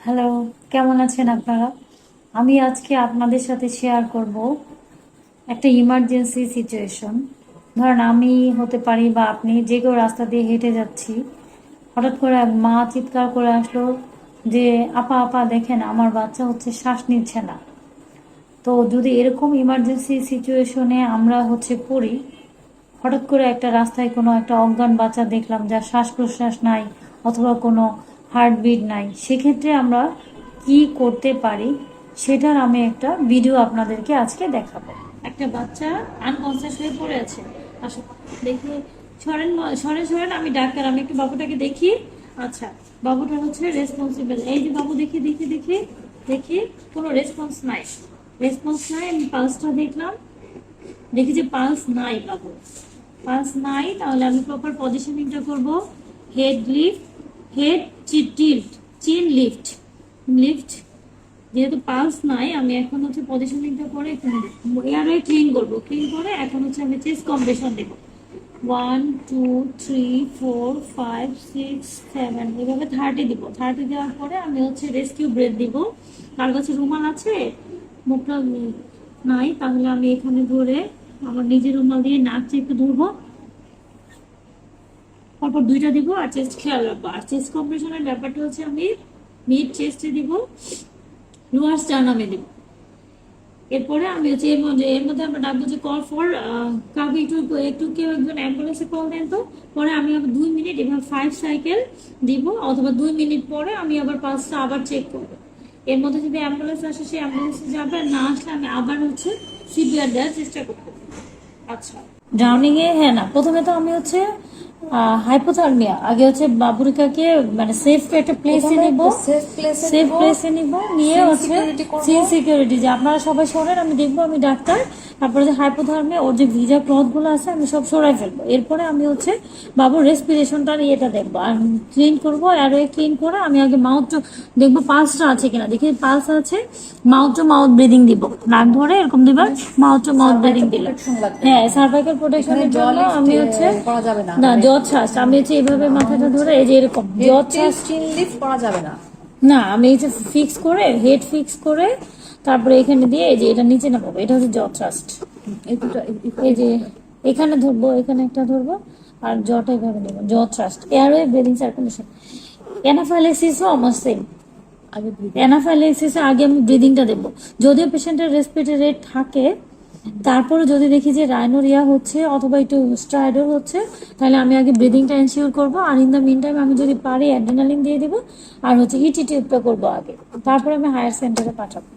Hello, কেমন আছেন আপনারা? আমি আজকে আপনাদের সাথে শেয়ার করব একটা ইমার্জেন্সি সিচুয়েশন। ধরেন আমি হতে পারি বা আপনি যে কেউ রাস্তা দিয়ে হেঁটে যাচ্ছি, হঠাৎ করে এক মা চিৎকার করে আসলো যে আপা আপা দেখেন আমার বাচ্চা শ্বাস নিচ্ছে না। তো যদি এরকম ইমার্জেন্সি সিচুয়েশনে আমরা পড়ি, হঠাৎ করে একটা রাস্তায় কোনো একটা অজ্ঞান বাচ্চা দেখলাম যার শ্বাস প্রশ্বাস নাই অথবা কোনো হার্টবিট নাই, সেক্ষেত্রে আমরা কি করতে পারি সেটার আমি একটা ভিডিও আপনাদেরকে আজকে দেখাবো। একটা বাচ্চা আনকনসিয়াস হয়ে পড়ে আছে, আসো দেখি, সরেন সরেন সরেন, আমি ডাক্তার, আমি একটু বাবুটাকে দেখি। আচ্ছা, বাবুটা রেসপন্সিবল, এই যে বাবু, দেখি দেখি দেখি দেখি, কোনো রেসপন্স নাই, রেসপন্স নাই। আমি পালসটা দেখলাম, দেখি যে পালস নাই, বাবু পালস নাই। তাহলে আমি প্রপার পজিশনিংটা করব, হেড লিফট, হেড টিল্ট, চিন লিফট, লিফট। যেহেতু পালস নাই, আমি এখন পজিশনিংটা করে এয়ারওয়ে ক্লিন করবো, ক্লিন করে এখন আমি চেস্ট কম্প্রেশন দেবো। 1 2 3 4 5 6 7, এভাবে 30 দিব। 30 দেওয়ার পরে আমি রেস্কিউ ব্রেথ দিব। কার কাছে রুমাল আছে? মুখটা নাই, তাহলে আমি এখানে ধরে আমার নিজের রুমাল দিয়ে নাক চেপে ধরবো, পরপর দুইটা দিব। আর চেস্ট খেয়াল রাখবো। আর চেস্ট কম্প্রেশনের ব্যাপারটা আমি মিড চেস্টে দিব, লোয়ার স্টার্নামে দিব। এরপরে আমি এর মধ্যে আমরা ডাকবো যে কল ফর, কাউকে একটু একটু কেউ একজন অ্যাম্বুলেন্সে কল দেন তো। পরে আমি আবার 2 মিনিট এভাবে 5 সাইকেল দিব, অথবা 2 মিনিট পরে আমি আবার পালসটা আবার চেক করবো। এর মধ্যে যদি অ্যাম্বুলেন্স আসে, সেই অ্যাম্বুলেন্সে যাবে, আর না আসলে আমি আবার সিপিআর দেওয়ার চেষ্টা করবো। আচ্ছা, ড্রাউনিং এ হ্যাঁ না, প্রথমে তো আমি হাইপোথার্মিয়া, আগে বাবুরিকাকে মানে সেফ একটা প্লেসে নিব, সেফ প্লেসে নিব, নিয়ে সিন সিকিউরিটি, যে আপনারা সবাই সরেন, আমি দেখবো, আমি ডাক্তার। তারপরে যে হাইপোথার্মিয়া, ওর যে ভিজা ক্লথ গুলো আছে আমি সব সরাই ফেলবো। এরপরে আমি বাবুর রেসপিরেশনটার ইয়েটা দেখবো আর ক্লিন করবো। এয়ারওয়ে ক্লিন করে আমি আগে মাউথ দেখবো পালসটা আছে কিনা, দেখি পালস আছে, মাউথ টু মাউথ ব্রিদিং দিব, নাক ধরে এরকম দিবার, মাউথ টু মাউথ ব্রিদিং দিলাম। হ্যাঁ, সার্ভাইকাল প্রোটেকশনের জন্য আমি না জজ শ্বাস, আমি এইভাবে মাথাটা ধরে, এই যে এরকম জজ শ্বাস লিফট করা যাবে না। না, আমি ফিক্স করে, হেড ফিক্স করে, তারপরে এখানে দিয়ে এই যে এটা নিচে নামাবো, এটা জজ ট্রাস্ট। এই যে এখানে ধরবো, এখানে একটা ধরবো, আর জটা এইভাবে নেবো, জজ ট্রাস্ট। এয়ারওয়ে ব্রিদিং সার্কুলেশন, অ্যানাফাইলেক্সিসও আমার সেম। অ্যানাফাইলেক্সিসে আগে আমি ব্রিদিংটা দেবো, যদিও পেশেন্টের রেসপিরেটরি রেট থাকে, তারপরে যদি দেখি যে রাইনোরিয়া হচ্ছে অথবা একটু স্ট্রাইডর হচ্ছে, তাহলে আমি আগে ব্রিদিংটা এনশিওর করবো। আর ইন দ্য মিন টাইম আমি যদি পারি অ্যাড্রেনালিন দিয়ে দিব, আর ইটি টিউবটা করবো আগে, তারপরে আমি হায়ার সেন্টারে পাঠাবো।